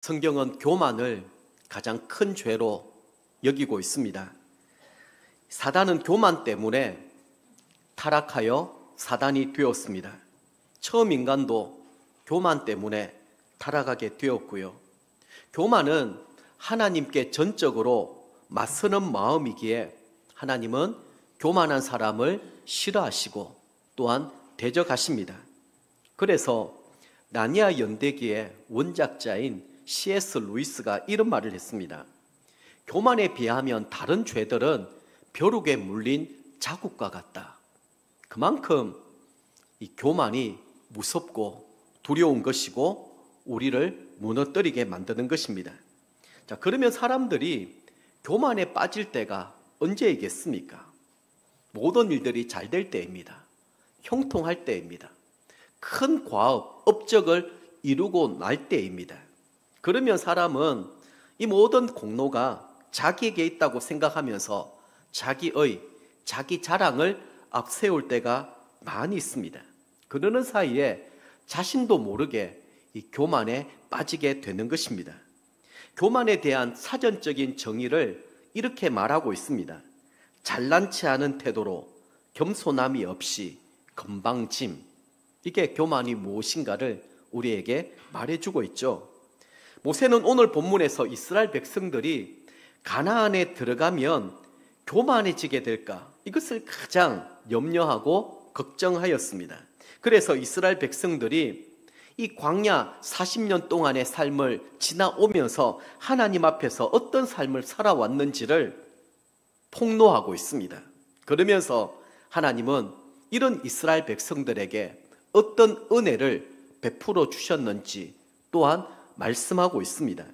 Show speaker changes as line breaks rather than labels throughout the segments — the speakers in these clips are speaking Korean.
성경은 교만을 가장 큰 죄로 여기고 있습니다. 사단은 교만 때문에 타락하여 사단이 되었습니다. 처음 인간도 교만 때문에 타락하게 되었고요. 교만은 하나님께 전적으로 맞서는 마음이기에 하나님은 교만한 사람을 싫어하시고 또한 대적하십니다. 그래서 나니아 연대기의 원작자인 C.S. 루이스가 이런 말을 했습니다. 교만에 비하면 다른 죄들은 벼룩에 물린 자국과 같다. 그만큼 이 교만이 무섭고 두려운 것이고 우리를 무너뜨리게 만드는 것입니다. 자, 그러면 사람들이 교만에 빠질 때가 언제이겠습니까? 모든 일들이 잘 될 때입니다. 형통할 때입니다. 큰 과업, 업적을 이루고 날 때입니다. 그러면 사람은 이 모든 공로가 자기에게 있다고 생각하면서 자기 자랑을 앞세울 때가 많이 있습니다. 그러는 사이에 자신도 모르게 이 교만에 빠지게 되는 것입니다. 교만에 대한 사전적인 정의를 이렇게 말하고 있습니다. 잘난치 않은 태도로 겸손함이 없이 건방짐. 이게 교만이 무엇인가를 우리에게 말해주고 있죠. 모세는 오늘 본문에서 이스라엘 백성들이 가나안에 들어가면 교만해지게 될까? 이것을 가장 염려하고 걱정하였습니다. 그래서 이스라엘 백성들이 이 광야 40년 동안의 삶을 지나오면서 하나님 앞에서 어떤 삶을 살아왔는지를 폭로하고 있습니다. 그러면서 하나님은 이런 이스라엘 백성들에게 어떤 은혜를 베풀어 주셨는지 또한 말씀하고 있습니다.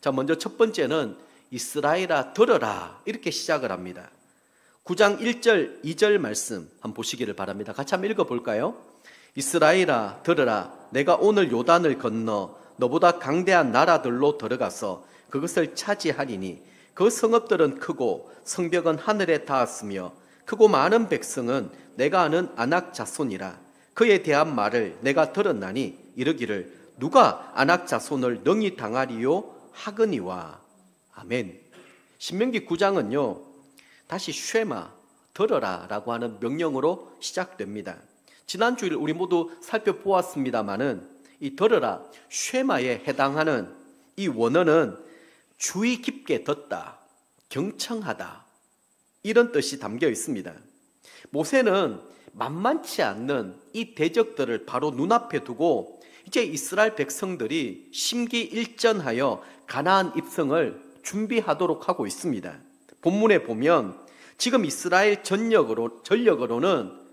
자, 먼저 첫 번째는 이스라엘아 들어라 이렇게 시작을 합니다. 9장 1절 2절 말씀 한번 보시기를 바랍니다. 같이 한번 읽어볼까요? 이스라엘아 들어라 내가 오늘 요단을 건너 너보다 강대한 나라들로 들어가서 그것을 차지하리니 그 성읍들은 크고 성벽은 하늘에 닿았으며 크고 많은 백성은 내가 아는 아낙 자손이라. 그에 대한 말을 내가 들었나니 이르기를 누가 아낙 자손을 능히 당하리요 하거니와. 아멘. 신명기 9장은요 다시 쉐마 들어라 라고 하는 명령으로 시작됩니다. 지난 주일 우리 모두 살펴보았습니다마는 이 들어라 쉐마에 해당하는 이 원어는 주의 깊게 듣다, 경청하다 이런 뜻이 담겨 있습니다. 모세는 만만치 않는 이 대적들을 바로 눈앞에 두고 이제 이스라엘 백성들이 심기일전하여 가나안 입성을 준비하도록 하고 있습니다. 본문에 보면 지금 이스라엘 전력으로는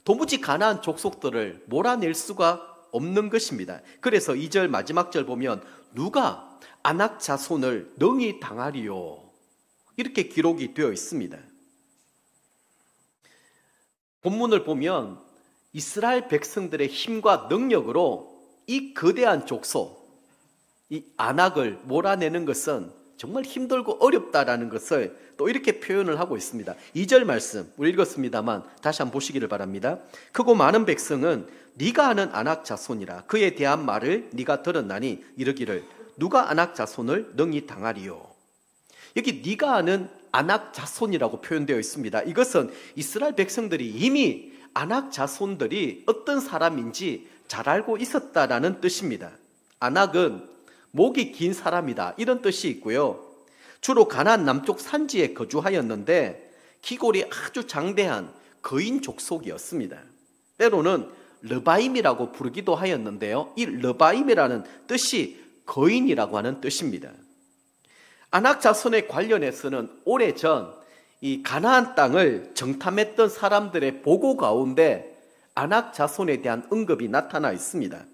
도무지 가나안 족속들을 몰아낼 수가 없는 것입니다. 그래서 2절 마지막 절 보면 누가 아낙 자손을 능히 당하리요 이렇게 기록이 되어 있습니다. 본문을 보면 이스라엘 백성들의 힘과 능력으로 이 거대한 족속, 이 아낙을 몰아내는 것은 정말 힘들고 어렵다라는 것을 또 이렇게 표현을 하고 있습니다. 2절 말씀 우리 읽었습니다만 다시 한번 보시기를 바랍니다. 크고 많은 백성은 네가 아는 아낙 자손이라. 그에 대한 말을 네가 들었나니 이르기를 누가 아낙 자손을 능히 당하리요. 여기 네가 아는 아낙 자손이라고 표현되어 있습니다. 이것은 이스라엘 백성들이 이미 아낙 자손들이 어떤 사람인지 잘 알고 있었다라는 뜻입니다. 아낙은 목이 긴 사람이다 이런 뜻이 있고요. 주로 가나안 남쪽 산지에 거주하였는데 기골이 아주 장대한 거인 족속이었습니다. 때로는 르바임이라고 부르기도 하였는데요. 이 르바임이라는 뜻이 거인이라고 하는 뜻입니다. 아낙 자손에 관련해서는 오래전 이 가나안 땅을 정탐했던 사람들의 보고 가운데 아낙 자손에 대한 언급이 나타나 있습니다.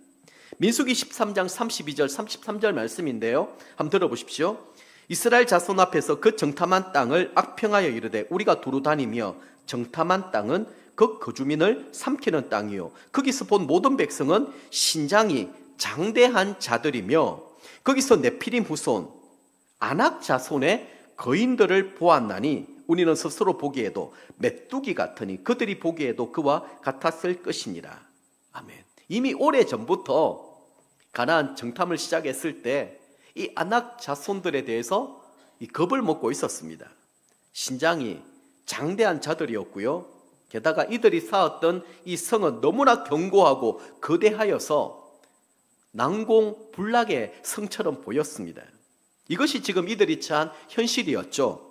민수기 13장 32절 33절 말씀인데요. 한번 들어보십시오. 이스라엘 자손 앞에서 그 정탐한 땅을 악평하여 이르되 우리가 두루 다니며 정탐한 땅은 그 거주민을 삼키는 땅이요 거기서 본 모든 백성은 신장이 장대한 자들이며 거기서 네피림 후손 아낙 자손의 거인들을 보았나니 우리는 스스로 보기에도 메뚜기 같으니 그들이 보기에도 그와 같았을 것이니라. 아멘. 이미 오래전부터 가나안 정탐을 시작했을 때 이 아낙 자손들에 대해서 이 겁을 먹고 있었습니다. 신장이 장대한 자들이었고요. 게다가 이들이 쌓았던 이 성은 너무나 견고하고 거대하여서 난공불락의 성처럼 보였습니다. 이것이 지금 이들이 처한 현실이었죠.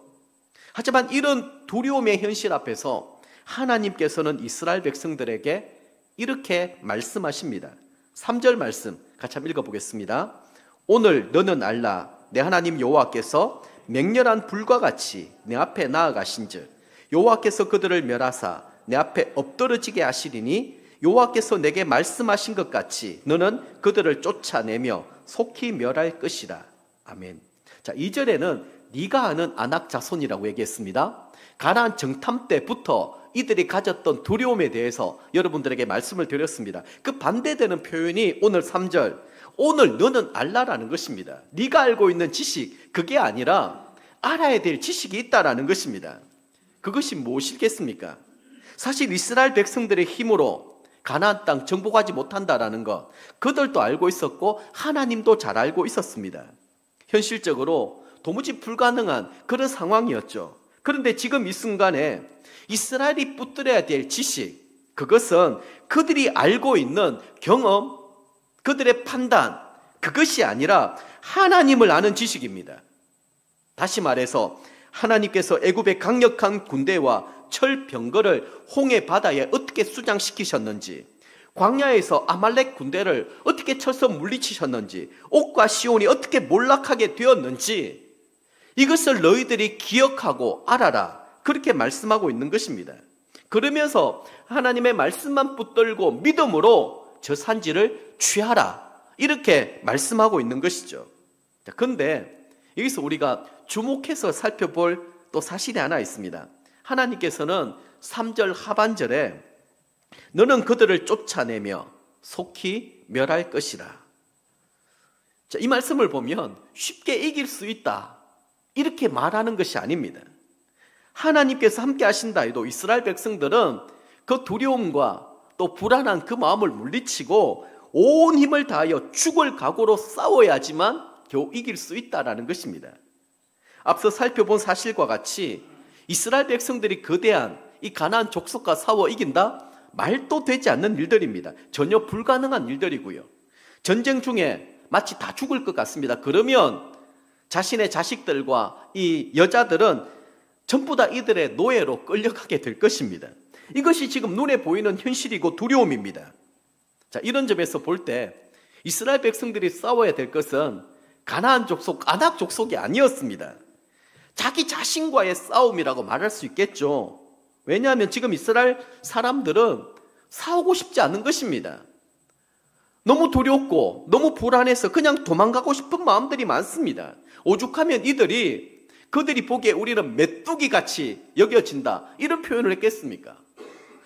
하지만 이런 두려움의 현실 앞에서 하나님께서는 이스라엘 백성들에게 이렇게 말씀하십니다. 3절 말씀 같이 한번 읽어보겠습니다. 오늘 너는 알라 내 하나님 여호와께서 맹렬한 불과 같이 내 앞에 나아가신즉 여호와께서 그들을 멸하사 내 앞에 엎드러지게 하시리니 여호와께서 내게 말씀하신 것 같이 너는 그들을 쫓아내며 속히 멸할 것이라. 아멘. 자, 2절에는 네가 아는 아낙 자손이라고 얘기했습니다. 가나안 정탐 때부터 이들이 가졌던 두려움에 대해서 여러분들에게 말씀을 드렸습니다. 그 반대되는 표현이 오늘 3절 오늘 너는 알라라는 것입니다. 네가 알고 있는 지식 그게 아니라 알아야 될 지식이 있다라는 것입니다. 그것이 무엇이겠습니까? 사실 이스라엘 백성들의 힘으로 가나안 땅 정복하지 못한다라는 것 그들도 알고 있었고 하나님도 잘 알고 있었습니다. 현실적으로 도무지 불가능한 그런 상황이었죠. 그런데 지금 이 순간에 이스라엘이 붙들어야 될 지식 그것은 그들이 알고 있는 경험 그들의 판단 그것이 아니라 하나님을 아는 지식입니다. 다시 말해서 하나님께서 애굽의 강력한 군대와 철병거를 홍해 바다에 어떻게 수장시키셨는지 광야에서 아말렉 군대를 어떻게 쳐서 물리치셨는지 옥과 시온이 어떻게 몰락하게 되었는지 이것을 너희들이 기억하고 알아라 그렇게 말씀하고 있는 것입니다. 그러면서 하나님의 말씀만 붙들고 믿음으로 저 산지를 취하라 이렇게 말씀하고 있는 것이죠. 그런데 여기서 우리가 주목해서 살펴볼 또 사실이 하나 있습니다. 하나님께서는 3절 하반절에 너는 그들을 쫓아내며 속히 멸할 것이라. 자, 이 말씀을 보면 쉽게 이길 수 있다 이렇게 말하는 것이 아닙니다. 하나님께서 함께 하신다 해도 이스라엘 백성들은 그 두려움과 또 불안한 그 마음을 물리치고 온 힘을 다하여 죽을 각오로 싸워야지만 겨우 이길 수 있다라는 것입니다. 앞서 살펴본 사실과 같이 이스라엘 백성들이 거대한 이 가나안 족속과 싸워 이긴다? 말도 되지 않는 일들입니다. 전혀 불가능한 일들이고요. 전쟁 중에 마치 다 죽을 것 같습니다. 그러면 자신의 자식들과 이 여자들은 전부 다 이들의 노예로 끌려가게 될 것입니다. 이것이 지금 눈에 보이는 현실이고 두려움입니다. 자, 이런 점에서 볼 때 이스라엘 백성들이 싸워야 될 것은 가나안 족속, 아낙 족속이 아니었습니다. 자기 자신과의 싸움이라고 말할 수 있겠죠. 왜냐하면 지금 이스라엘 사람들은 싸우고 싶지 않은 것입니다. 너무 두렵고 너무 불안해서 그냥 도망가고 싶은 마음들이 많습니다. 오죽하면 그들이 보기에 우리는 메뚜기같이 여겨진다 이런 표현을 했겠습니까?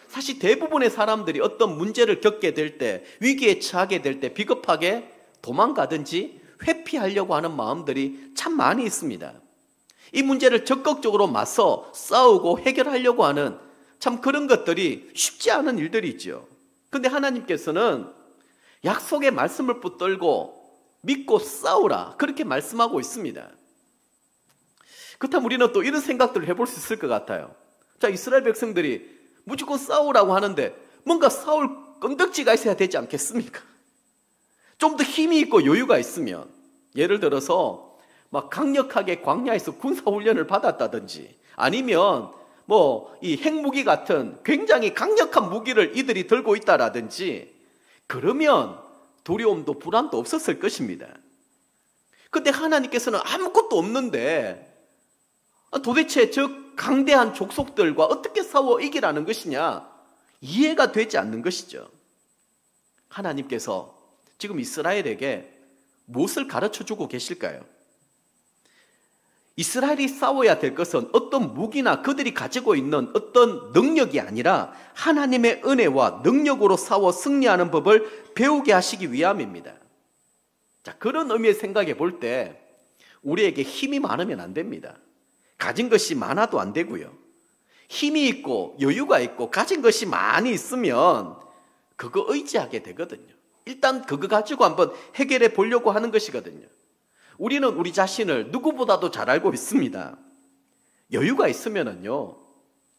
사실 대부분의 사람들이 어떤 문제를 겪게 될 때 위기에 처하게 될 때 비겁하게 도망가든지 회피하려고 하는 마음들이 참 많이 있습니다. 이 문제를 적극적으로 맞서 싸우고 해결하려고 하는 참 그런 것들이 쉽지 않은 일들이죠. 그런데 하나님께서는 약속의 말씀을 붙들고 믿고 싸우라 그렇게 말씀하고 있습니다. 그렇다면 우리는 또 이런 생각들을 해볼 수 있을 것 같아요. 자, 이스라엘 백성들이 무조건 싸우라고 하는데 뭔가 싸울 건덕지가 있어야 되지 않겠습니까? 좀 더 힘이 있고 여유가 있으면 예를 들어서 막 강력하게 광야에서 군사훈련을 받았다든지 아니면 이 핵무기 같은 굉장히 강력한 무기를 이들이 들고 있다라든지 그러면 두려움도 불안도 없었을 것입니다. 그런데 하나님께서는 아무것도 없는데 도대체 저 강대한 족속들과 어떻게 싸워 이기라는 것이냐 이해가 되지 않는 것이죠. 하나님께서 지금 이스라엘에게 무엇을 가르쳐주고 계실까요? 이스라엘이 싸워야 될 것은 어떤 무기나 그들이 가지고 있는 어떤 능력이 아니라 하나님의 은혜와 능력으로 싸워 승리하는 법을 배우게 하시기 위함입니다. 자, 그런 의미의 생각해 볼 때 우리에게 힘이 많으면 안 됩니다. 가진 것이 많아도 안 되고요. 힘이 있고 여유가 있고 가진 것이 많이 있으면 그거 의지하게 되거든요. 일단 그거 가지고 한번 해결해 보려고 하는 것이거든요. 우리는 우리 자신을 누구보다도 잘 알고 있습니다. 여유가 있으면은요,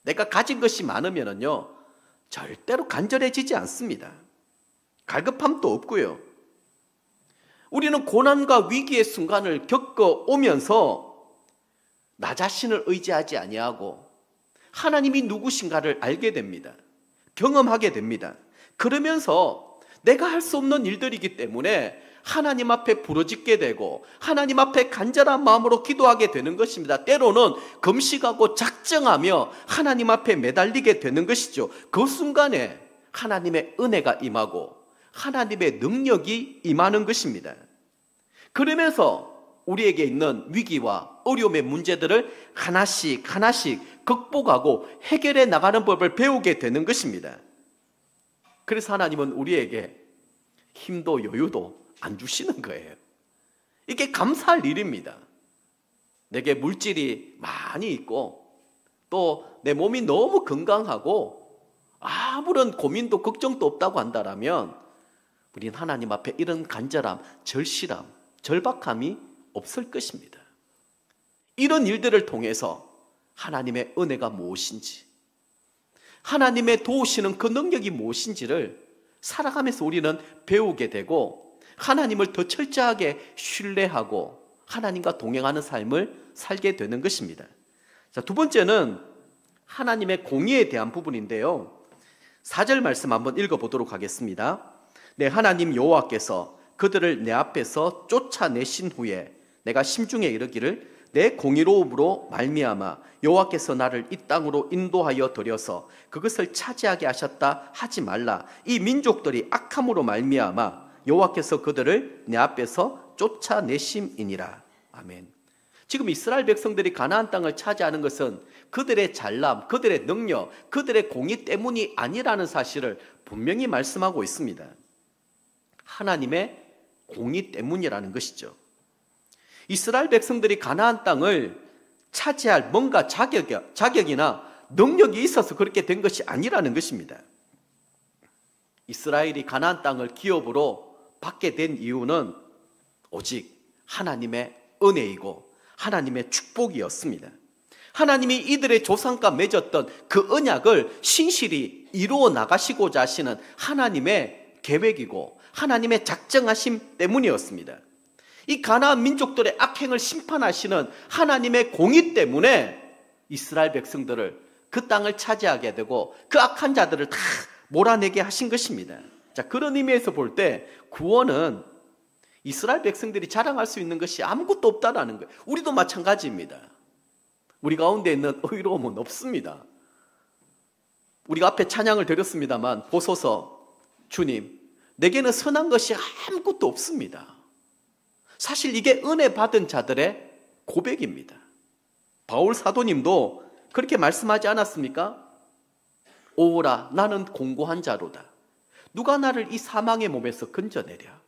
내가 가진 것이 많으면은요, 절대로 간절해지지 않습니다. 갈급함도 없고요. 우리는 고난과 위기의 순간을 겪어오면서 나 자신을 의지하지 아니하고 하나님이 누구신가를 알게 됩니다. 경험하게 됩니다. 그러면서 내가 할 수 없는 일들이기 때문에 하나님 앞에 부르짖게 되고 하나님 앞에 간절한 마음으로 기도하게 되는 것입니다. 때로는 금식하고 작정하며 하나님 앞에 매달리게 되는 것이죠. 그 순간에 하나님의 은혜가 임하고 하나님의 능력이 임하는 것입니다. 그러면서 우리에게 있는 위기와 어려움의 문제들을 하나씩 하나씩 극복하고 해결해 나가는 법을 배우게 되는 것입니다. 그래서 하나님은 우리에게 힘도 여유도 안 주시는 거예요. 이게 감사할 일입니다. 내게 물질이 많이 있고 또 내 몸이 너무 건강하고 아무런 고민도 걱정도 없다고 한다면 우린 하나님 앞에 이런 간절함, 절실함, 절박함이 없을 것입니다. 이런 일들을 통해서 하나님의 은혜가 무엇인지, 하나님의 도우시는 그 능력이 무엇인지를 살아가면서 우리는 배우게 되고 하나님을 더 철저하게 신뢰하고 하나님과 동행하는 삶을 살게 되는 것입니다. 자, 두 번째는 하나님의 공의에 대한 부분인데요. 4절 말씀 한번 읽어보도록 하겠습니다. 네, 하나님 여호와께서 그들을 내 앞에서 쫓아내신 후에 내가 심중에 이르기를 내 공의로움으로 말미암아 여호와께서 나를 이 땅으로 인도하여 들여서 그것을 차지하게 하셨다 하지 말라. 이 민족들이 악함으로 말미암아 여호와께서 그들을 내 앞에서 쫓아내심이니라. 아멘. 지금 이스라엘 백성들이 가나안 땅을 차지하는 것은 그들의 잘남, 그들의 능력, 그들의 공의 때문이 아니라는 사실을 분명히 말씀하고 있습니다. 하나님의 공의 때문이라는 것이죠. 이스라엘 백성들이 가나안 땅을 차지할 뭔가 자격이나 능력이 있어서 그렇게 된 것이 아니라는 것입니다. 이스라엘이 가나안 땅을 기업으로 받게 된 이유는 오직 하나님의 은혜이고 하나님의 축복이었습니다. 하나님이 이들의 조상과 맺었던 그 언약을 신실히 이루어 나가시고자 하시는 하나님의 계획이고 하나님의 작정하심 때문이었습니다. 이 가나안 민족들의 악행을 심판하시는 하나님의 공의 때문에 이스라엘 백성들을 그 땅을 차지하게 되고 그 악한 자들을 다 몰아내게 하신 것입니다. 자, 그런 의미에서 볼 때 구원은 이스라엘 백성들이 자랑할 수 있는 것이 아무것도 없다라는 거예요. 우리도 마찬가지입니다. 우리 가운데 있는 의로움은 없습니다. 우리가 앞에 찬양을 드렸습니다만 보소서 주님, 내게는 선한 것이 아무것도 없습니다. 사실 이게 은혜 받은 자들의 고백입니다. 바울 사도님도 그렇게 말씀하지 않았습니까? 오라, 나는 공고한 자로다. 누가 나를 이 사망의 몸에서 건져내랴.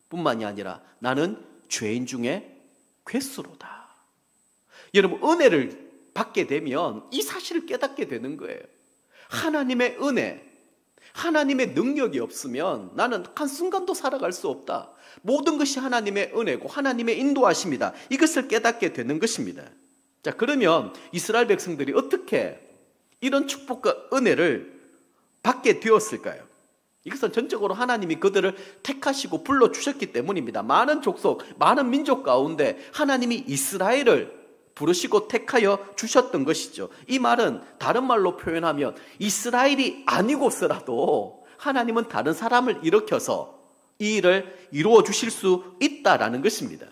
뿐만이 아니라 나는 죄인 중에 괴수로다. 여러분, 은혜를 받게 되면 이 사실을 깨닫게 되는 거예요. 하나님의 은혜, 하나님의 능력이 없으면 나는 한순간도 살아갈 수 없다. 모든 것이 하나님의 은혜고 하나님의 인도하심이다. 이것을 깨닫게 되는 것입니다. 자, 그러면 이스라엘 백성들이 어떻게 이런 축복과 은혜를 받게 되었을까요? 이것은 전적으로 하나님이 그들을 택하시고 불러주셨기 때문입니다. 많은 족속, 많은 민족 가운데 하나님이 이스라엘을 부르시고 택하여 주셨던 것이죠. 이 말은 다른 말로 표현하면 이스라엘이 아니고서라도 하나님은 다른 사람을 일으켜서 이 일을 이루어 주실 수 있다라는 것입니다.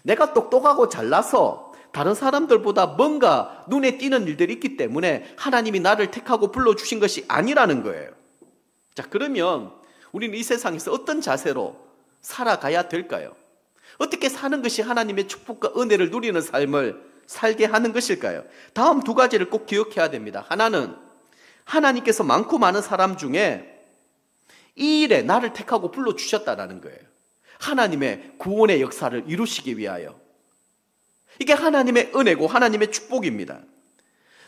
내가 똑똑하고 잘나서 다른 사람들보다 뭔가 눈에 띄는 일들이 있기 때문에 하나님이 나를 택하고 불러주신 것이 아니라는 거예요. 자, 그러면 우리는 이 세상에서 어떤 자세로 살아가야 될까요? 어떻게 사는 것이 하나님의 축복과 은혜를 누리는 삶을 살게 하는 것일까요? 다음 두 가지를 꼭 기억해야 됩니다. 하나는 하나님께서 많고 많은 사람 중에 이 일에 나를 택하고 불러주셨다라는 거예요. 하나님의 구원의 역사를 이루시기 위하여. 이게 하나님의 은혜고 하나님의 축복입니다.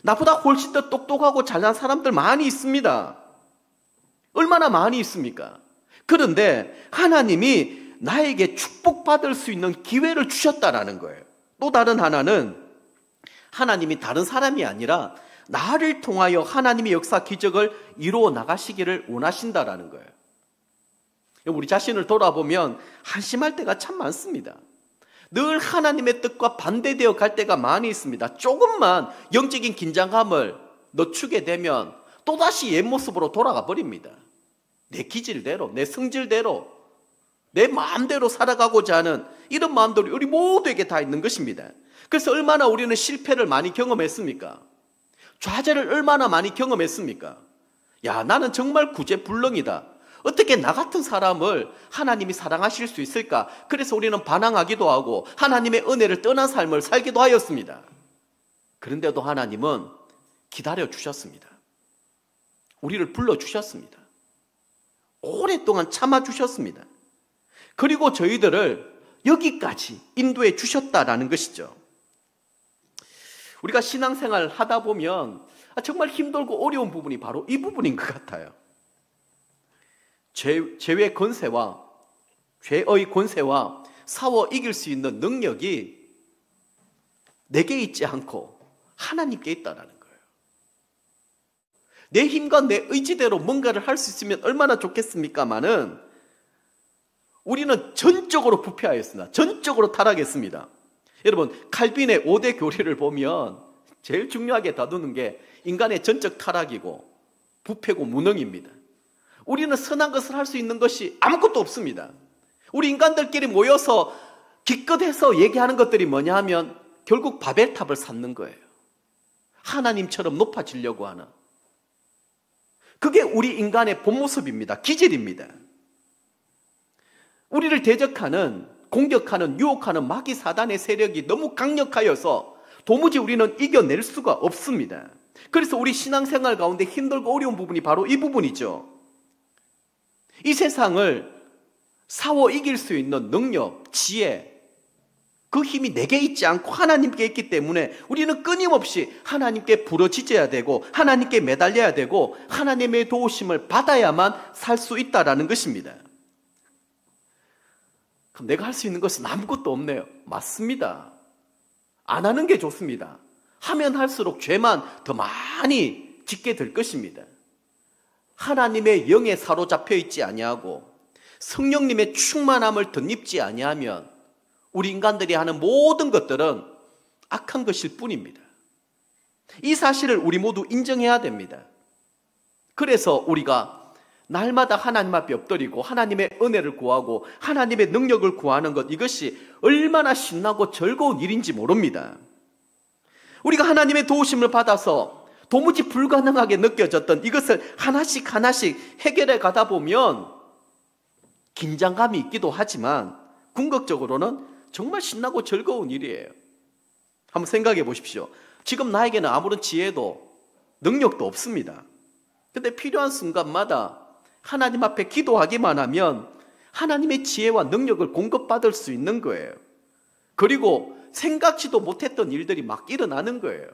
나보다 훨씬 더 똑똑하고 잘난 사람들 많이 있습니다. 얼마나 많이 있습니까? 그런데 하나님이 나에게 축복받을 수 있는 기회를 주셨다라는 거예요. 또 다른 하나는 하나님이 다른 사람이 아니라 나를 통하여 하나님의 역사 기적을 이루어 나가시기를 원하신다라는 거예요. 우리 자신을 돌아보면 한심할 때가 참 많습니다. 늘 하나님의 뜻과 반대되어 갈 때가 많이 있습니다. 조금만 영적인 긴장감을 늦추게 되면 또다시 옛 모습으로 돌아가 버립니다. 내 기질대로, 내 성질대로, 내 마음대로 살아가고자 하는 이런 마음들이 우리 모두에게 다 있는 것입니다. 그래서 얼마나 우리는 실패를 많이 경험했습니까? 좌절을 얼마나 많이 경험했습니까? 야, 나는 정말 구제불능이다. 어떻게 나 같은 사람을 하나님이 사랑하실 수 있을까? 그래서 우리는 반항하기도 하고 하나님의 은혜를 떠난 삶을 살기도 하였습니다. 그런데도 하나님은 기다려 주셨습니다. 우리를 불러주셨습니다. 오랫동안 참아주셨습니다. 그리고 저희들을 여기까지 인도해 주셨다라는 것이죠. 우리가 신앙생활 하다 보면 정말 힘들고 어려운 부분이 바로 이 부분인 것 같아요. 죄의 권세와 죄의 권세와 싸워 이길 수 있는 능력이 내게 있지 않고 하나님께 있다라는 거예요. 내 힘과 내 의지대로 뭔가를 할 수 있으면 얼마나 좋겠습니까마는 우리는 전적으로 부패하였습니다. 전적으로 타락했습니다. 여러분, 칼빈의 5대 교리를 보면 제일 중요하게 다루는 게 인간의 전적 타락이고 부패고 무능입니다. 우리는 선한 것을 할 수 있는 것이 아무것도 없습니다. 우리 인간들끼리 모여서 기껏해서 얘기하는 것들이 뭐냐 하면 결국 바벨탑을 쌓는 거예요. 하나님처럼 높아지려고 하는. 그게 우리 인간의 본 모습입니다. 기질입니다. 우리를 대적하는, 공격하는, 유혹하는 마귀 사단의 세력이 너무 강력하여서 도무지 우리는 이겨낼 수가 없습니다. 그래서 우리 신앙생활 가운데 힘들고 어려운 부분이 바로 이 부분이죠. 이 세상을 싸워 이길 수 있는 능력, 지혜, 그 힘이 내게 있지 않고 하나님께 있기 때문에 우리는 끊임없이 하나님께 부르짖어야 되고 하나님께 매달려야 되고 하나님의 도우심을 받아야만 살 수 있다라는 것입니다. 그럼 내가 할 수 있는 것은 아무것도 없네요. 맞습니다. 안 하는 게 좋습니다. 하면 할수록 죄만 더 많이 짓게 될 것입니다. 하나님의 영에 사로잡혀 있지 아니하고 성령님의 충만함을 덧입지 아니하면 우리 인간들이 하는 모든 것들은 악한 것일 뿐입니다. 이 사실을 우리 모두 인정해야 됩니다. 그래서 우리가 날마다 하나님 앞에 엎드리고 하나님의 은혜를 구하고 하나님의 능력을 구하는 것, 이것이 얼마나 신나고 즐거운 일인지 모릅니다. 우리가 하나님의 도우심을 받아서 도무지 불가능하게 느껴졌던 이것을 하나씩 해결해 가다 보면 긴장감이 있기도 하지만 궁극적으로는 정말 신나고 즐거운 일이에요. 한번 생각해 보십시오. 지금 나에게는 아무런 지혜도 능력도 없습니다. 근데 필요한 순간마다 하나님 앞에 기도하기만 하면 하나님의 지혜와 능력을 공급받을 수 있는 거예요. 그리고 생각지도 못했던 일들이 막 일어나는 거예요.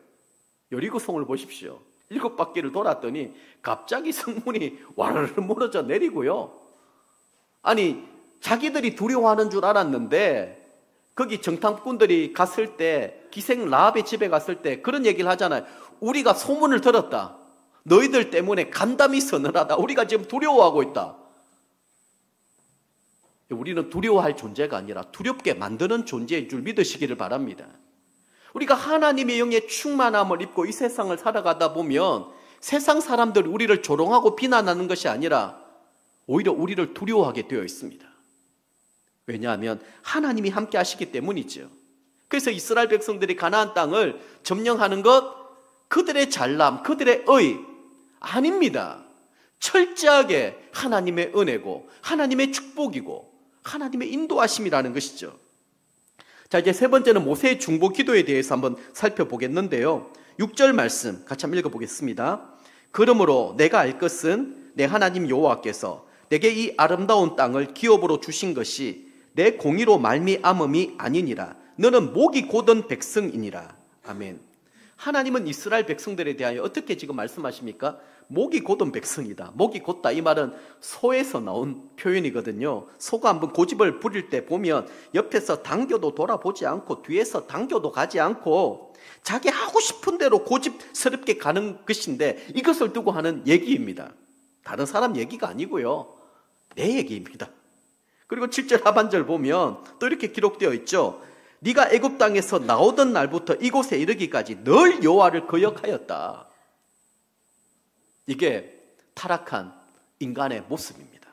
여리고성을 보십시오. 7바퀴를 돌았더니 갑자기 성문이 와르르 무너져 내리고요. 아니, 자기들이 두려워하는 줄 알았는데 거기 정탐꾼들이 갔을 때, 기생 라합의 집에 갔을 때 그런 얘기를 하잖아요. 우리가 소문을 들었다. 너희들 때문에 간담이 서늘하다. 우리가 지금 두려워하고 있다. 우리는 두려워할 존재가 아니라 두렵게 만드는 존재인 줄 믿으시기를 바랍니다. 우리가 하나님의 영의 충만함을 입고 이 세상을 살아가다 보면 세상 사람들이 우리를 조롱하고 비난하는 것이 아니라 오히려 우리를 두려워하게 되어 있습니다. 왜냐하면 하나님이 함께 하시기 때문이죠. 그래서 이스라엘 백성들이 가나안 땅을 점령하는 것, 그들의 잘남, 그들의 의 아닙니다. 철저하게 하나님의 은혜고 하나님의 축복이고 하나님의 인도하심이라는 것이죠. 자, 이제 세 번째는 모세의 중보 기도에 대해서 한번 살펴보겠는데요. 6절 말씀 같이 한번 읽어보겠습니다. 그러므로 내가 알 것은 내 하나님 여호와께서 내게 이 아름다운 땅을 기업으로 주신 것이 내 공의로 말미암음이 아니니라. 너는 목이 곧은 백성이니라. 아멘. 하나님은 이스라엘 백성들에 대하여 어떻게 지금 말씀하십니까? 목이 곧은 백성이다. 목이 곧다 이 말은 소에서 나온 표현이거든요. 소가 한번 고집을 부릴 때 보면 옆에서 당겨도 돌아보지 않고 뒤에서 당겨도 가지 않고 자기 하고 싶은 대로 고집스럽게 가는 것인데 이것을 두고 하는 얘기입니다. 다른 사람 얘기가 아니고요. 내 얘기입니다. 그리고 7절 하반절 보면 또 이렇게 기록되어 있죠. 네가 애굽 땅에서 나오던 날부터 이곳에 이르기까지 늘 여호와를 거역하였다. 이게 타락한 인간의 모습입니다.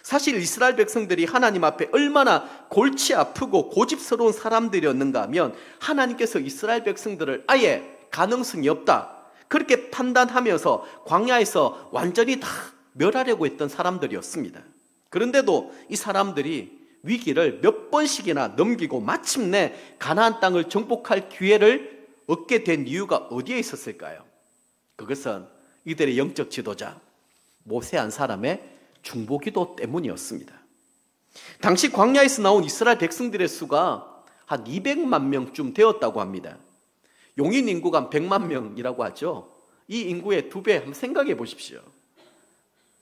사실 이스라엘 백성들이 하나님 앞에 얼마나 골치 아프고 고집스러운 사람들이었는가 하면 하나님께서 이스라엘 백성들을 아예 가능성이 없다 그렇게 판단하면서 광야에서 완전히 다 멸하려고 했던 사람들이었습니다. 그런데도 이 사람들이 위기를 몇 번씩이나 넘기고 마침내 가나안 땅을 정복할 기회를 얻게 된 이유가 어디에 있었을까요? 그것은 이들의 영적 지도자 모세 한 사람의 중보기도 때문이었습니다. 당시 광야에서 나온 이스라엘 백성들의 수가 한 200만 명쯤 되었다고 합니다. 용인 인구가 한 100만 명이라고 하죠. 이 인구의 2배 한번 생각해 보십시오.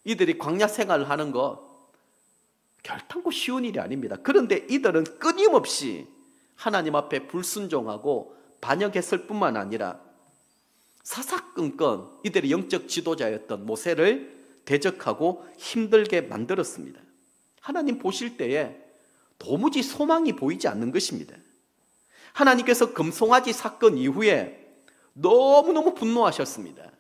이들이 광야 생활을 하는 것 결단코 쉬운 일이 아닙니다. 그런데 이들은 끊임없이 하나님 앞에 불순종하고 반역했을 뿐만 아니라 사사건건 이들의 영적 지도자였던 모세를 대적하고 힘들게 만들었습니다. 하나님 보실 때에 도무지 소망이 보이지 않는 것입니다. 하나님께서 금송아지 사건 이후에 너무너무 분노하셨습니다.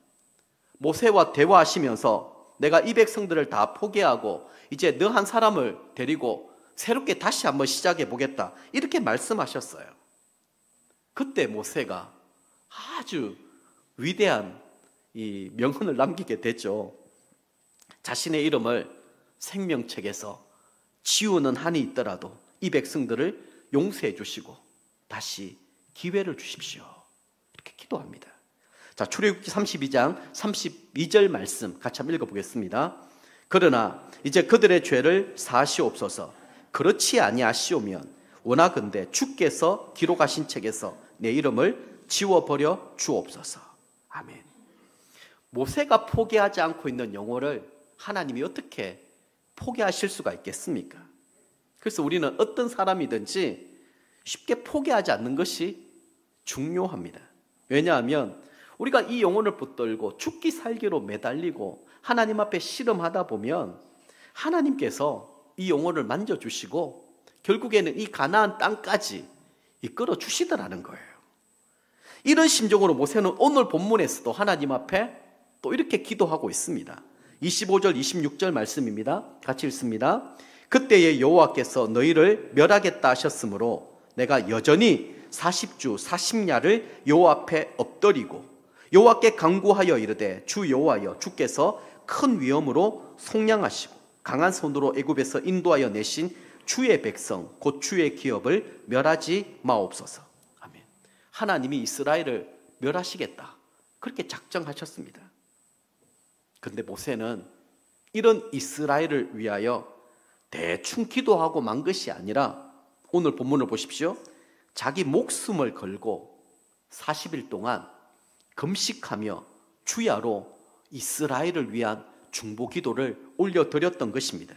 모세와 대화하시면서 내가 이 백성들을 다 포기하고 이제 너 한 사람을 데리고 새롭게 다시 한번 시작해 보겠다 이렇게 말씀하셨어요. 그때 모세가 아주 위대한 이 명언을 남기게 됐죠. 자신의 이름을 생명책에서 지우는 한이 있더라도 이 백성들을 용서해 주시고 다시 기회를 주십시오. 이렇게 기도합니다. 자, 출애굽기 32장 32절 말씀 같이 한번 읽어보겠습니다. 그러나 이제 그들의 죄를 사하시옵소서. 그렇지 아니하시오면 원하건대 주께서 기록하신 책에서 내 이름을 지워버려 주옵소서. 아멘. 모세가 포기하지 않고 있는 영혼을 하나님이 어떻게 포기하실 수가 있겠습니까? 그래서 우리는 어떤 사람이든지 쉽게 포기하지 않는 것이 중요합니다. 왜냐하면 우리가 이 영혼을 붙들고 죽기 살기로 매달리고 하나님 앞에 씨름하다 보면 하나님께서 이 영혼을 만져주시고 결국에는 이 가나안 땅까지 이끌어 주시더라는 거예요. 이런 심정으로 모세는 오늘 본문에서도 하나님 앞에 또 이렇게 기도하고 있습니다. 25절 26절 말씀입니다. 같이 읽습니다. 그때에 여호와께서 너희를 멸하겠다 하셨으므로 내가 여전히 40주 40야를 여호와 앞에 엎드리고 여호와께 간구하여 이르되 주 여호와여 주께서 큰 위엄으로 속량하시고 강한 손으로 애굽에서 인도하여 내신 주의 백성 곧 주의 기업을 멸하지 마옵소서. 아멘. 하나님이 이스라엘을 멸하시겠다 그렇게 작정하셨습니다. 그런데 모세는 이런 이스라엘을 위하여 대충 기도하고 만 것이 아니라 오늘 본문을 보십시오. 자기 목숨을 걸고 40일 동안 금식하며 주야로 이스라엘을 위한 중보 기도를 올려드렸던 것입니다.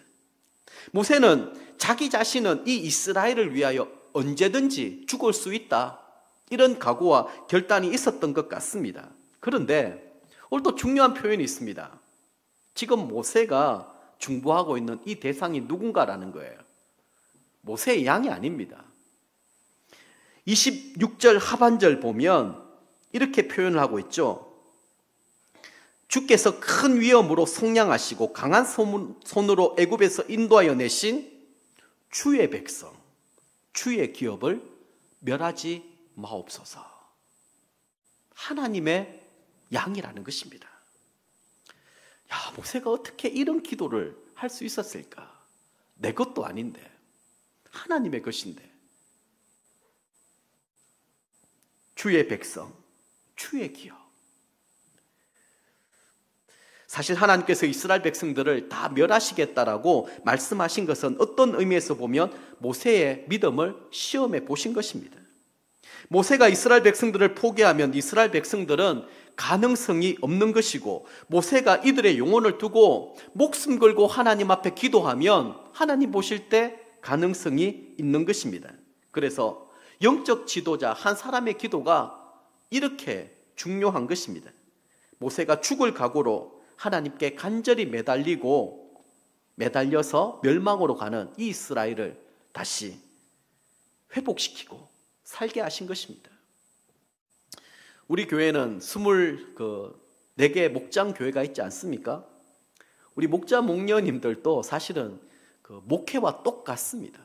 모세는 자기 자신은 이 이스라엘을 위하여 언제든지 죽을 수 있다 이런 각오와 결단이 있었던 것 같습니다. 그런데 오늘 또 중요한 표현이 있습니다. 지금 모세가 중보하고 있는 이 대상이 누군가라는 거예요. 모세의 양이 아닙니다. 26절 하반절 보면 이렇게 표현을 하고 있죠. 주께서 큰 위엄으로 속량하시고 강한 손으로 애굽에서 인도하여 내신 주의 백성, 주의 기업을 멸하지 마옵소서. 하나님의 양이라는 것입니다. 야, 모세가 어떻게 이런 기도를 할 수 있었을까? 내 것도 아닌데 하나님의 것인데 주의 백성, 주의 기업. 사실 하나님께서 이스라엘 백성들을 다 멸하시겠다라고 말씀하신 것은 어떤 의미에서 보면 모세의 믿음을 시험해 보신 것입니다. 모세가 이스라엘 백성들을 포기하면 이스라엘 백성들은 가능성이 없는 것이고, 모세가 이들의 영혼을 두고 목숨 걸고 하나님 앞에 기도하면 하나님 보실 때 가능성이 있는 것입니다. 그래서 영적 지도자 한 사람의 기도가 이렇게 중요한 것입니다. 모세가 죽을 각오로 하나님께 간절히 매달려서 멸망으로 가는 이 이스라엘을 다시 회복시키고 살게 하신 것입니다. 우리 교회는 24개 목장 교회가 있지 않습니까? 우리 목자 목녀님들도 사실은 그 목회와 똑같습니다.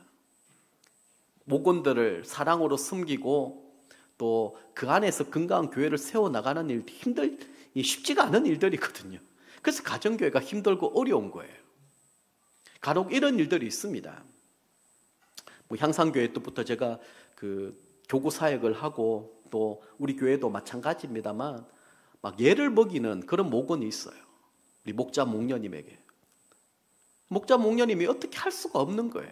목원들을 사랑으로 섬기고 또 그 안에서 건강한 교회를 세워나가는 일이 쉽지가 않은 일들이거든요. 그래서 가정교회가 힘들고 어려운 거예요. 간혹 이런 일들이 있습니다. 향상교회 때부터 제가 그 교구 사역을 하고 또 우리 교회도 마찬가지입니다만 막 예를 먹이는 그런 목원이 있어요. 우리 목자 목녀님에게. 목자 목녀님이 어떻게 할 수가 없는 거예요.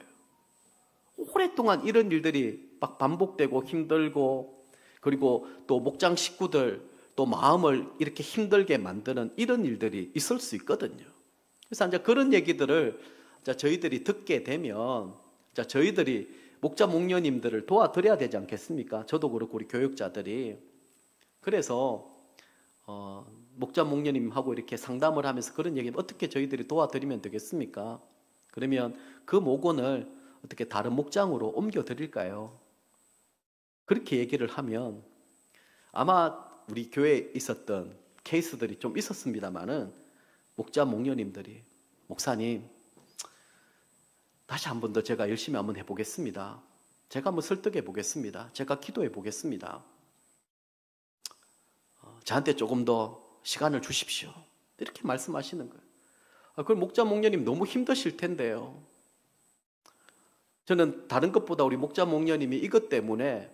오랫동안 이런 일들이 막 반복되고 힘들고, 그리고 또 목장 식구들 또 마음을 이렇게 힘들게 만드는 이런 일들이 있을 수 있거든요. 그래서 이제 그런 얘기들을 저희들이 듣게 되면 저희들이 목자 목녀님들을 도와드려야 되지 않겠습니까? 저도 그렇고 우리 교육자들이. 그래서 목자 목녀님하고 이렇게 상담을 하면서 그런 얘기, 어떻게 저희들이 도와드리면 되겠습니까? 그러면 그 목원을 어떻게 다른 목장으로 옮겨 드릴까요? 그렇게 얘기를 하면 아마 우리 교회에 있었던 케이스들이 좀 있었습니다만은 목자 목녀님들이, 목사님 다시 한 번 더 제가 열심히 한번 해보겠습니다. 제가 한번 설득해 보겠습니다. 제가 기도해 보겠습니다. 저한테 조금 더 시간을 주십시오. 이렇게 말씀하시는 거예요. 그럼 목자 목녀님 너무 힘드실 텐데요. 저는 다른 것보다 우리 목자 목녀님이 이것 때문에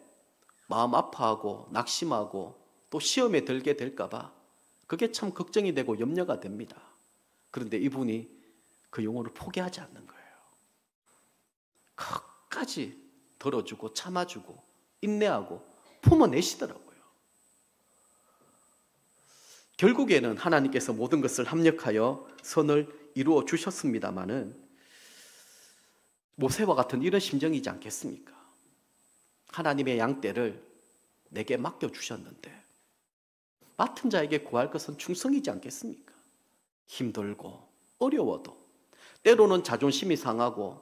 마음 아파하고 낙심하고 또 시험에 들게 될까 봐 그게 참 걱정이 되고 염려가 됩니다. 그런데 이분이 그 영혼을 포기하지 않는 거예요. 끝까지 들어주고 참아주고 인내하고 품어내시더라고요. 결국에는 하나님께서 모든 것을 합력하여 선을 이루어 주셨습니다마는 모세와 같은 이런 심정이지 않겠습니까? 하나님의 양떼를 내게 맡겨주셨는데 맡은 자에게 구할 것은 충성이지 않겠습니까? 힘들고 어려워도, 때로는 자존심이 상하고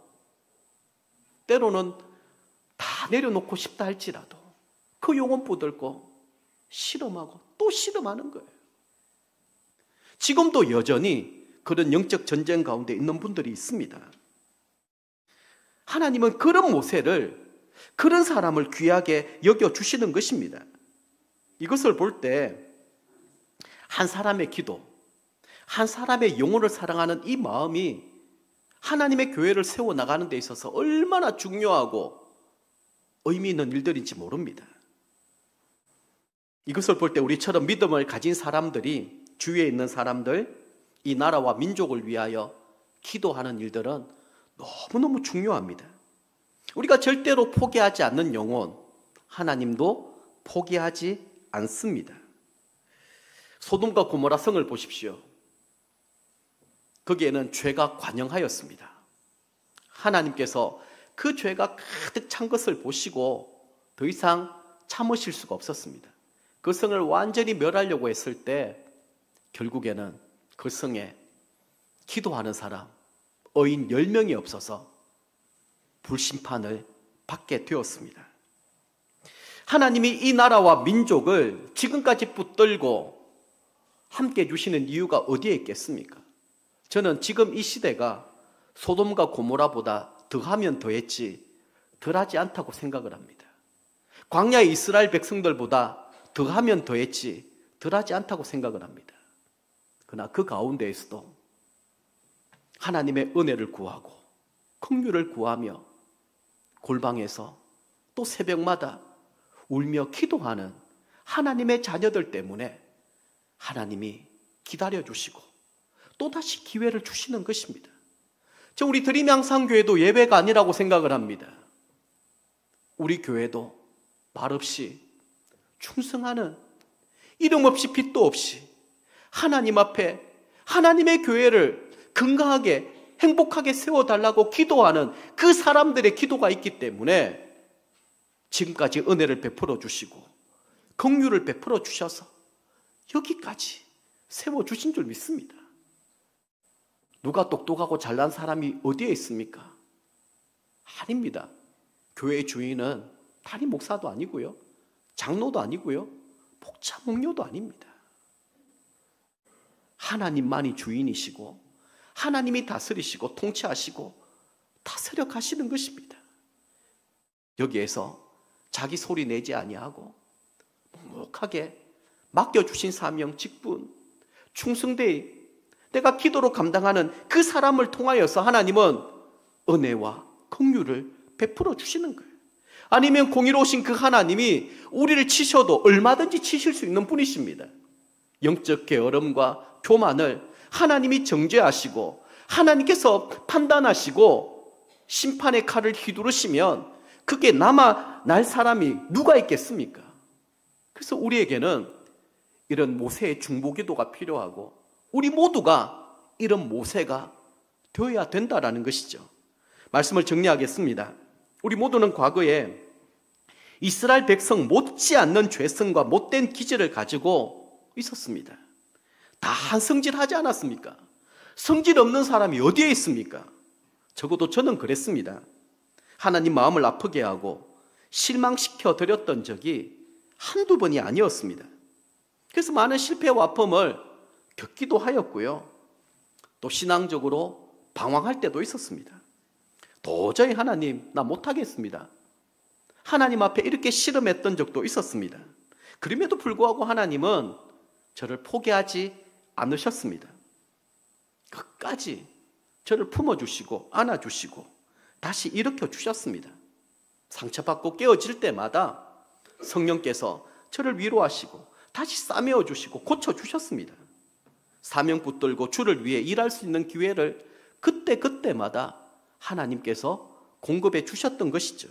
때로는 다 내려놓고 싶다 할지라도 그 영혼 붙들고 실험하고 또 실험하는 거예요. 지금도 여전히 그런 영적 전쟁 가운데 있는 분들이 있습니다. 하나님은 그런 모세를, 그런 사람을 귀하게 여겨주시는 것입니다. 이것을 볼 때 한 사람의 기도, 한 사람의 영혼을 사랑하는 이 마음이 하나님의 교회를 세워나가는 데 있어서 얼마나 중요하고 의미 있는 일들인지 모릅니다. 이것을 볼 때 우리처럼 믿음을 가진 사람들이, 주위에 있는 사람들, 이 나라와 민족을 위하여 기도하는 일들은 너무너무 중요합니다. 우리가 절대로 포기하지 않는 영혼, 하나님도 포기하지 않습니다. 소돔과 고모라 성을 보십시오. 거기에는 죄가 관영하였습니다. 하나님께서 그 죄가 가득 찬 것을 보시고 더 이상 참으실 수가 없었습니다. 그 성을 완전히 멸하려고 했을 때 결국에는 그 성에 기도하는 사람, 의인 10명이 없어서 불심판을 받게 되었습니다. 하나님이 이 나라와 민족을 지금까지 붙들고 함께 해주시는 이유가 어디에 있겠습니까? 저는 지금 이 시대가 소돔과 고모라보다 더하면 더했지 덜하지 않다고 생각을 합니다. 광야의 이스라엘 백성들보다 더하면 더했지 덜하지 않다고 생각을 합니다. 그러나 그 가운데에서도 하나님의 은혜를 구하고 긍휼을 구하며 골방에서 또 새벽마다 울며 기도하는 하나님의 자녀들 때문에 하나님이 기다려주시고 또다시 기회를 주시는 것입니다. 저 우리 드림양상교회도 예외가 아니라고 생각을 합니다. 우리 교회도 말없이 충성하는 이름 없이 빚도 없이 하나님 앞에 하나님의 교회를 건강하게 행복하게 세워달라고 기도하는 그 사람들의 기도가 있기 때문에 지금까지 은혜를 베풀어 주시고 긍휼을 베풀어 주셔서 여기까지 세워주신 줄 믿습니다. 누가 똑똑하고 잘난 사람이 어디에 있습니까? 아닙니다. 교회의 주인은 담임 목사도 아니고요, 장로도 아니고요, 목자 목녀도 아닙니다. 하나님만이 주인이시고 하나님이 다스리시고 통치하시고 다스려 가시는 것입니다. 여기에서 자기 소리 내지 아니하고 묵묵하게 맡겨주신 사명, 직분, 충성되이 내가 기도로 감당하는 그 사람을 통하여서 하나님은 은혜와 긍휼을 베풀어 주시는 거예요. 아니면 공의로우신 그 하나님이 우리를 치셔도 얼마든지 치실 수 있는 분이십니다. 영적 게으름과 교만을 하나님이 정죄하시고 하나님께서 판단하시고 심판의 칼을 휘두르시면 그게 남아 날 사람이 누가 있겠습니까? 그래서 우리에게는 이런 모세의 중보기도가 필요하고 우리 모두가 이런 모세가 되어야 된다라는 것이죠. 말씀을 정리하겠습니다. 우리 모두는 과거에 이스라엘 백성 못지않는 죄성과 못된 기질을 가지고 있었습니다. 다 한성질하지 않았습니까? 성질 없는 사람이 어디에 있습니까? 적어도 저는 그랬습니다. 하나님 마음을 아프게 하고 실망시켜 드렸던 적이 한두 번이 아니었습니다. 그래서 많은 실패와 아픔을 겪기도 하였고요, 또 신앙적으로 방황할 때도 있었습니다. 도저히 하나님 나 못하겠습니다, 하나님 앞에 이렇게 씨름했던 적도 있었습니다. 그럼에도 불구하고 하나님은 저를 포기하지 않으셨습니다. 끝까지 저를 품어주시고 안아주시고 다시 일으켜 주셨습니다. 상처받고 깨어질 때마다 성령께서 저를 위로하시고 다시 싸매어 주시고 고쳐주셨습니다. 사명 붙들고 주를 위해 일할 수 있는 기회를 그때그때마다 하나님께서 공급해 주셨던 것이죠.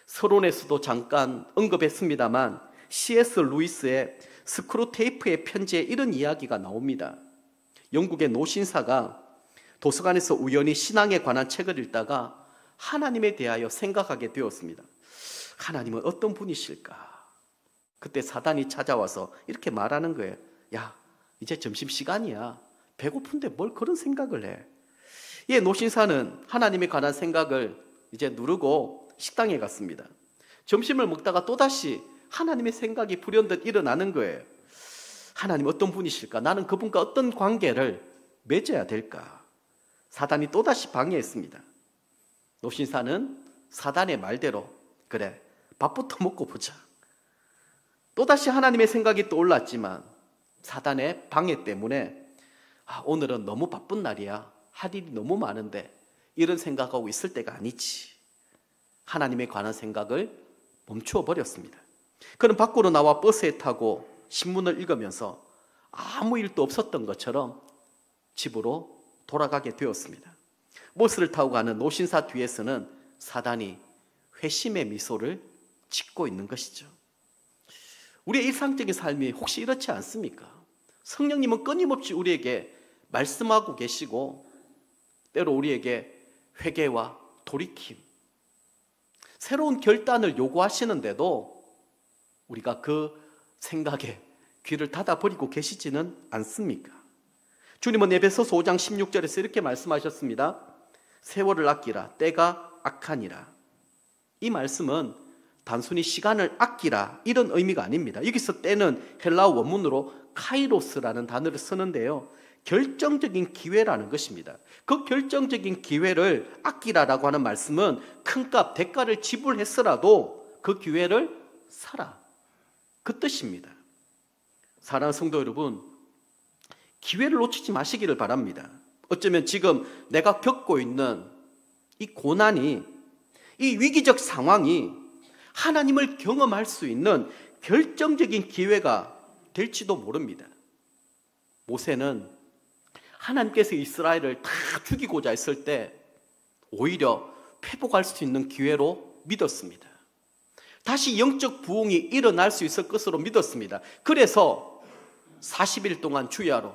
서론에서도 잠깐 언급했습니다만 C.S. 루이스의 스크루테이프의 편지에 이런 이야기가 나옵니다. 영국의 노신사가 도서관에서 우연히 신앙에 관한 책을 읽다가 하나님에 대하여 생각하게 되었습니다. 하나님은 어떤 분이실까? 그때 사단이 찾아와서 이렇게 말하는 거예요. 야, 이제 점심시간이야. 배고픈데 뭘 그런 생각을 해? 예, 노신사는 하나님에 관한 생각을 이제 누르고 식당에 갔습니다. 점심을 먹다가 또다시 하나님의 생각이 불현듯 일어나는 거예요. 하나님 어떤 분이실까? 나는 그분과 어떤 관계를 맺어야 될까? 사단이 또다시 방해했습니다. 노신사는 사단의 말대로 그래, 밥부터 먹고 보자. 또다시 하나님의 생각이 떠올랐지만 사단의 방해 때문에 오늘은 너무 바쁜 날이야. 할 일이 너무 많은데 이런 생각하고 있을 때가 아니지. 하나님에 관한 생각을 멈추어 버렸습니다. 그는 밖으로 나와 버스에 타고 신문을 읽으면서 아무 일도 없었던 것처럼 집으로 돌아가게 되었습니다. 버스를 타고 가는 노신사 뒤에서는 사단이 회심의 미소를 짓고 있는 것이죠. 우리의 일상적인 삶이 혹시 이렇지 않습니까? 성령님은 끊임없이 우리에게 말씀하고 계시고 때로 우리에게 회개와 돌이킴, 새로운 결단을 요구하시는데도 우리가 그 생각에 귀를 닫아버리고 계시지는 않습니까? 주님은 에베소서 5장 16절에서 이렇게 말씀하셨습니다. 세월을 아끼라, 때가 악하니라. 이 말씀은 단순히 시간을 아끼라 이런 의미가 아닙니다. 여기서 때는 헬라어 원문으로 카이로스라는 단어를 쓰는데요, 결정적인 기회라는 것입니다. 그 결정적인 기회를 아끼라라고 하는 말씀은 큰값, 대가를 지불했으라도 그 기회를 사라, 그 뜻입니다. 사랑하는 성도 여러분, 기회를 놓치지 마시기를 바랍니다. 어쩌면 지금 내가 겪고 있는 이 고난이, 이 위기적 상황이 하나님을 경험할 수 있는 결정적인 기회가 될지도 모릅니다. 모세는 하나님께서 이스라엘을 다 죽이고자 했을 때 오히려 회복할 수 있는 기회로 믿었습니다. 다시 영적 부흥이 일어날 수 있을 것으로 믿었습니다. 그래서 40일 동안 주야로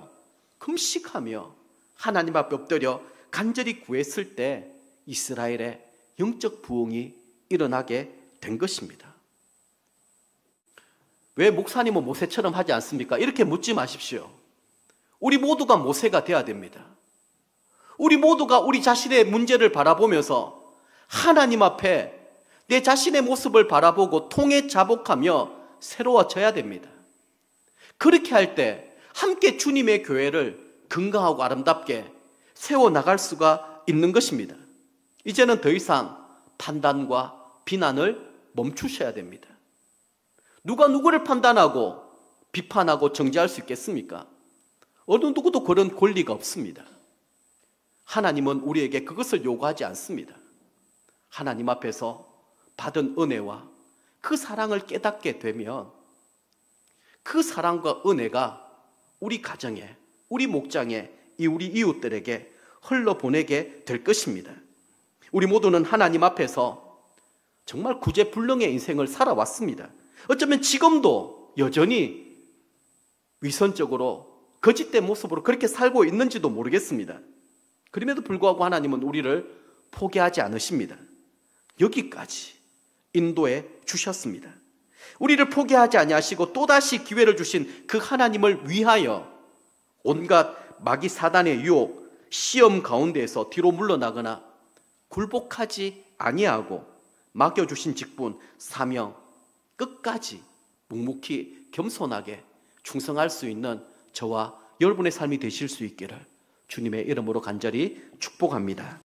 금식하며 하나님 앞에 엎드려 간절히 구했을 때 이스라엘의 영적 부흥이 일어나게 된 것입니다. 왜 목사님은 모세처럼 하지 않습니까? 이렇게 묻지 마십시오. 우리 모두가 모세가 돼야 됩니다. 우리 모두가 우리 자신의 문제를 바라보면서 하나님 앞에 내 자신의 모습을 바라보고 통해 자복하며 새로워져야 됩니다. 그렇게 할 때 함께 주님의 교회를 건강하고 아름답게 세워나갈 수가 있는 것입니다. 이제는 더 이상 판단과 비난을 멈추셔야 됩니다. 누가 누구를 판단하고 비판하고 정죄할 수 있겠습니까? 어느 누구도 그런 권리가 없습니다. 하나님은 우리에게 그것을 요구하지 않습니다. 하나님 앞에서 받은 은혜와 그 사랑을 깨닫게 되면 그 사랑과 은혜가 우리 가정에, 우리 목장에, 우리 이웃들에게 흘러보내게 될 것입니다. 우리 모두는 하나님 앞에서 정말 구제불능의 인생을 살아왔습니다. 어쩌면 지금도 여전히 위선적으로 거짓된 모습으로 그렇게 살고 있는지도 모르겠습니다. 그럼에도 불구하고 하나님은 우리를 포기하지 않으십니다. 여기까지 인도해 주셨습니다. 우리를 포기하지 아니하시고 또다시 기회를 주신 그 하나님을 위하여 온갖 마귀 사단의 유혹, 시험 가운데에서 뒤로 물러나거나 굴복하지 아니하고 맡겨주신 직분, 사명 끝까지 묵묵히 겸손하게 충성할 수 있는 저와 여러분의 삶이 되실 수 있기를 주님의 이름으로 간절히 축복합니다.